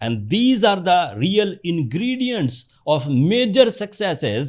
And these are the real ingredients of major successes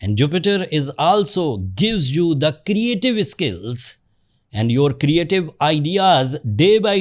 And Jupiter is also gives you the creative skills and your creative ideas day by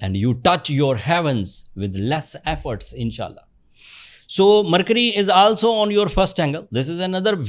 And you touch your heavens with less efforts, inshallah. So Mercury is also on your first angle. This is another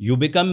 You become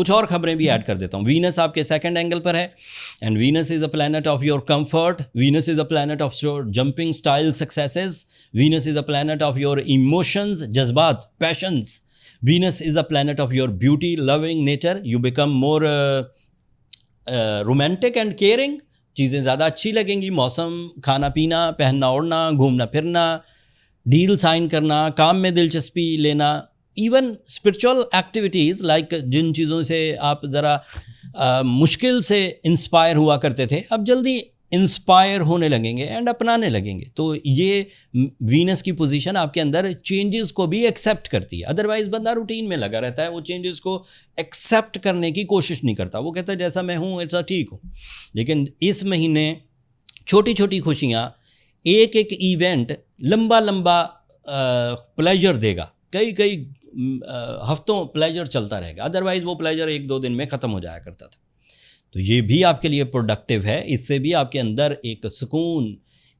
کچھ اور خبریں بھی add کر دیتا ہوں. Venice آپ کے second angle پر ہے and Venus is a planet of your comfort, Venus is a planet of your jumping style successes, Venus is a planet of your emotions, جذبات, passions, Venus is a planet of your beauty loving nature, you become more romantic and caring, چیزیں زیادہ اچھی لگیں گی, موسم, کھانا پینا, پہننا اوڑھنا, گھومنا پھرنا, ڈیل سائن کرنا, کام میں دلچسپی لینا, ایون اسپرچول ایکٹیویٹیز لائک جن چیزوں سے آپ ذرا مشکل سے انسپائر ہوا کرتے تھے اب جلدی انسپائر ہونے لگیں گے اینڈ اپنانے لگیں گے. تو یہ وینس کی پوزیشن آپ کے اندر چینجز کو بھی ایکسیپٹ کرتی ہے. ادروائز بندہ روٹین میں لگا رہتا ہے, وہ چینجز کو ایکسیپٹ کرنے کی کوشش نہیں کرتا, وہ کہتا ہے جیسا میں ہوں ایسا ٹھیک ہوں. لیکن اس مہینے چھوٹی چھوٹی خوشیاں, ایک ایک ایونٹ لمبا پلیجر دے گا, کئی ہفتوں پلیجر چلتا رہے گا. ادروائز وہ پلیجر 1-2 دن میں ختم ہو جایا کرتا تھا. تو یہ بھی آپ کے لیے پروڈکٹیو ہے, اس سے بھی آپ کے اندر ایک سکون,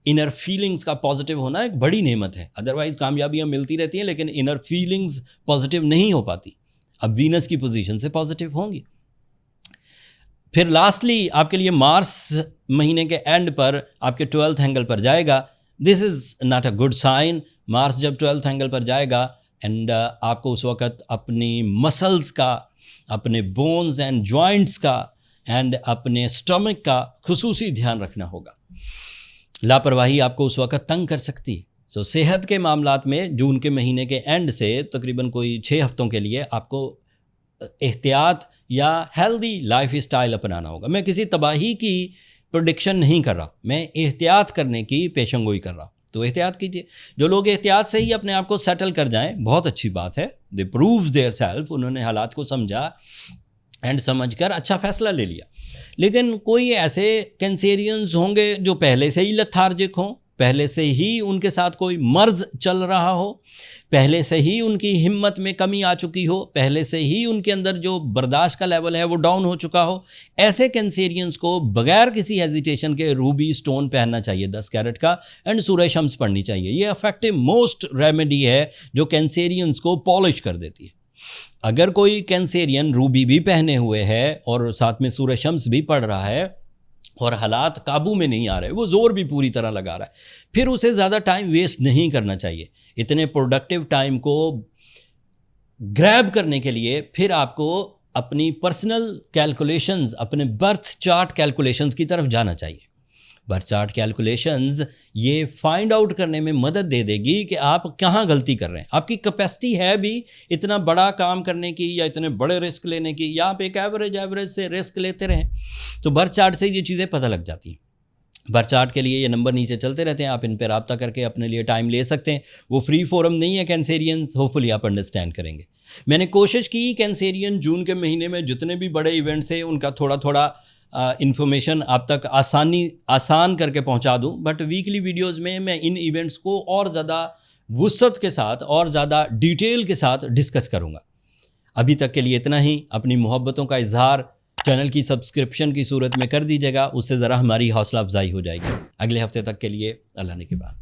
انر فیلنگز کا پازیٹیو ہونا ایک بڑی نعمت ہے. ادروائز کامیابیاں ملتی رہتی ہیں لیکن انر فیلنگز پازیٹیو نہیں ہو پاتی, اب وینس کی پوزیشن سے پازیٹیو ہوں گی. پھر لاسٹلی آپ کے لیے مارس مہینے کے اینڈ پر آپ کے 12th اینگل پر جائے گا. This is not a good sign. Mars جب 12th اینگل پر جائے گا اینڈ آپ کو اس وقت اپنی مسلز کا, اپنے بونز اینڈ جوائنٹس کا اینڈ اپنے اسٹمک کا خصوصی دھیان رکھنا ہوگا. لاپرواہی آپ کو اس وقت تنگ کر سکتی ہے. سو صحت کے معاملات میں جون کے مہینے کے اینڈ سے تقریباً کوئی 6 ہفتوں کے لیے آپ کو احتیاط یا ہیلدی لائف اسٹائل اپنانا ہوگا. میں کسی تباہی کی پریڈکشن نہیں کر رہا, میں احتیاط کرنے کی پیشن گوئی کر رہا ہوں. تو احتیاط کیجیے. جو لوگ احتیاط سے ہی اپنے آپ کو سیٹل کر جائیں بہت اچھی بات ہے. دے پرووز دیئر سیلف, انہوں نے حالات کو سمجھا اینڈ سمجھ کر اچھا فیصلہ لے لیا. لیکن کوئی ایسے کینسیرینز ہوں گے جو پہلے سے ہی لتھارجک ہوں, پہلے سے ہی ان کے ساتھ کوئی مرض چل رہا ہو, پہلے سے ہی ان کی ہمت میں کمی آ چکی ہو, پہلے سے ہی ان کے اندر جو برداشت کا لیول ہے وہ ڈاؤن ہو چکا ہو. ایسے کینسیرینز کو بغیر کسی ہیزیٹیشن کے روبی سٹون پہننا چاہیے 10 کیرٹ کا, اینڈ سورہ شمس پڑھنی چاہیے. یہ افیکٹو موسٹ ریمیڈی ہے جو کینسیرینز کو پالش کر دیتی ہے. اگر کوئی کینسیرین روبی بھی پہنے ہوئے ہے اور ساتھ میں سورہ شمس بھی پڑھ رہا ہے اور حالات قابو میں نہیں آ رہے, وہ زور بھی پوری طرح لگا رہا ہے, پھر اسے زیادہ ٹائم ویسٹ نہیں کرنا چاہیے. اتنے پروڈکٹیو ٹائم کو گریب کرنے کے لیے پھر آپ کو اپنی پرسنل کیلکولیشنز, اپنے برتھ چارٹ کیلکولیشنز کی طرف جانا چاہیے. برتھ چارٹ کیلکولیشنز یہ فائنڈ آؤٹ کرنے میں مدد دے گی کہ آپ کہاں غلطی کر رہے ہیں. آپ کی کیپیسٹی ہے بھی اتنا بڑا کام کرنے کی یا اتنے بڑے رسک لینے کی, یا آپ ایک ایوریج سے رسک لیتے رہیں. تو برتھ چارٹ سے یہ چیزیں پتہ لگ جاتی ہیں. برتھ چارٹ کے لیے یہ نمبر نیچے چلتے رہتے ہیں, آپ ان پہ رابطہ کر کے اپنے لیے ٹائم لے سکتے ہیں. وہ فری فورم نہیں ہے کینسیرینز, ہوپفلی آپ انڈرسٹینڈ کریں گے. میں نے کوشش کی کینسیرین جون کے مہینے میں جتنے بھی بڑے ایونٹس ہیں ان کا تھوڑا انفارمیشن آپ تک آسان کر کے پہنچا دوں, بٹ ویکلی ویڈیوز میں ان ایونٹس کو اور زیادہ وسعت کے ساتھ اور زیادہ ڈیٹیل کے ساتھ ڈسکس کروں گا. ابھی تک کے لیے اتنا ہی. اپنی محبتوں کا اظہار چینل کی سبسکرپشن کی صورت میں کر دیجیے گا, اس سے ذرا ہماری حوصلہ افزائی ہو جائے گی. اگلے ہفتے تک کے لیے اللہ نے کے بعد.